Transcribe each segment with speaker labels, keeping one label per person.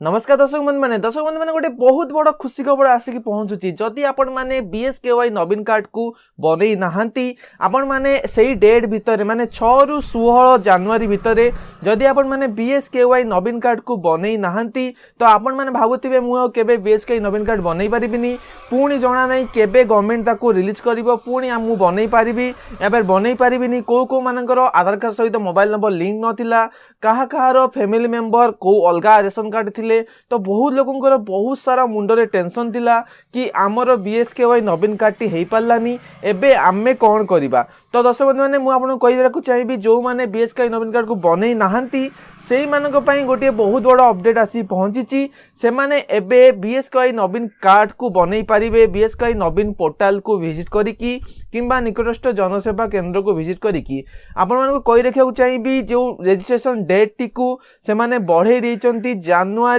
Speaker 1: नमस्कार दर्शक बंधु मैंने गोटे बहुत बड़ खुशी खबर आसिक पहुंचुची जदि आपण मैंने बीएसकेवाई नवीन कार्ड को बनई नहांती आपण मैंने सही डेट भितर माने 6 रु 16 जनवरी भितर जदि आपण मैंने बीएसकेवाई नवीन कार्ड को बनई नहांती तो आपण मैंने भाबुथिबे मु केबे बीएसकेवाई नवीन कार्ड बनई परिबिनी पुणी जणा नै केबे गवर्नमेंट ताको रिलीज करिवो पुणी मु बनई परिबी एबे बनई परिबिनी को मानकर आधार कार्ड सहित मोबाइल नंबर लिंक नथिला कहार फैमिली मेंबर को अलगा रेशन कार्ड थिले तो बहुत लोगों बहुत सारा मुंडरे टेंशन थिला कि आमर बीएसकेवाई नवीन कार्ड टी हेई पारलानी एबे आमे कोन करिबा। तो दर्शक बंधु माने मु आपन कहबा को चाहिबी जो माने बीएसकेवाई नवीन कार्ड को बनई नाहंती सेही मानक पई गोटे बहुत बड़ अपडेट आसी पहुंचीची से माने एबे बीएसकेवाई नवीन कार्ड को बनई पारिबे बीएसकेवाई नवीन पोर्टल को विजिट करिकी किंबा निकटस्थ जनसेवा केंद्र को विजिट करिकी आपण मानको कहि रखिया चाहिबी जो रजिस्ट्रेशन डेट टी को से माने बढ़े देइचंती जनवरी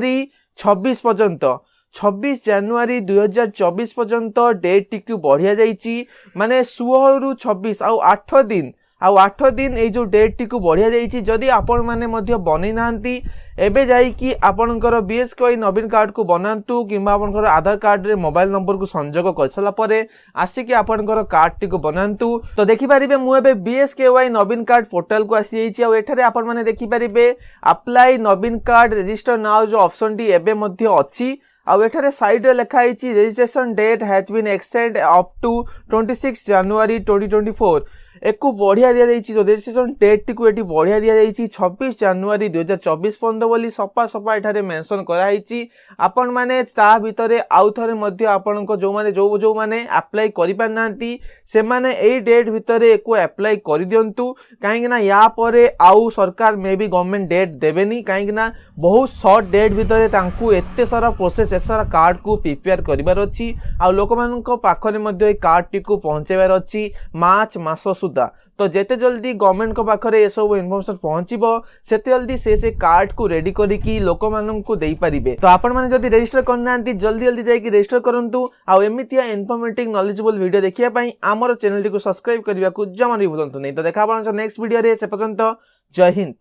Speaker 1: 26 पर्यंत 26 जनवरी 2024 पर्यंत डेट टी बढ़िया जाइए माने 16 रु 26 आउ 8 दिन ये जो डेट टी बढ़िया जाइए जदि आपण माने मध्य बनै नांती एबे जाइकी आपणकर बीएसकेवाई नवीन कार्ड को बनातु किंबा आपणकर आधार कार्ड रे मोबाइल नंबर को संयोग कर सारा परे आसिकी आपणकर कार्ड टी को बनातु। तो देखि परिबे मु एबे बीएसकेवाई नवीन कार्ड पोर्टल को आसी जाइछि आ एठारे आपण माने देखि परिबे अप्लाई नवीन कार्ड रजिस्टर नाउ जो ऑप्शन टी एबे मध्य अछि आउ एठारे साइड रे लिखा आइछि registration date has been extend up to 26 January 2024 एको बढ़िया दिया जाइछि जो रजिस्ट्रेशन डेट टी को एटी बढ़िया दिया जाइछि 26 जनवरी 2024 पर्यंत बोली सफा सफा एठारे मेंशन करा आइछि आपण माने ता भितरे आउ थरे मध्य आपनको जो माने अप्लाई करि पार नांती से माने एई डेट भितरे एको अप्लाई करि दियंतु काहेकि ना या परे आउ सरकार मे बी गवर्नमेंट डेट देबेनी काहेकि ना बहुत शॉर्ट डेट भितरे तांकू एते सारा प्रोसेस सारा कार्ड को प्रिपेयर करिवार अछि आ लोक मानक पाखरे मध्य ए कार्ड टी को पहुंचेबार अछि मार्च मास सुधा। तो जेते जल्दी गवर्नमेंट को पाखरे ए सब इन्फॉर्मेशन पहुंचीबो सेते जल्दी से कार्ड को रेडी करिकी लोक मानन को देई परिबे। तो आपण माने जदी रजिस्टर करनांती जल्दी जाईकी रजिस्टर करंतु आ एमितिया इन्फॉर्मेटिव नॉलेजेबल वीडियो देखिया पई हमर चैनल टी को सब्सक्राइब करिवा को जमा भी भूलंतु नहीं। तो देखा आपण नेक्स्ट वीडियो रे से पर्यंत जय हिंद।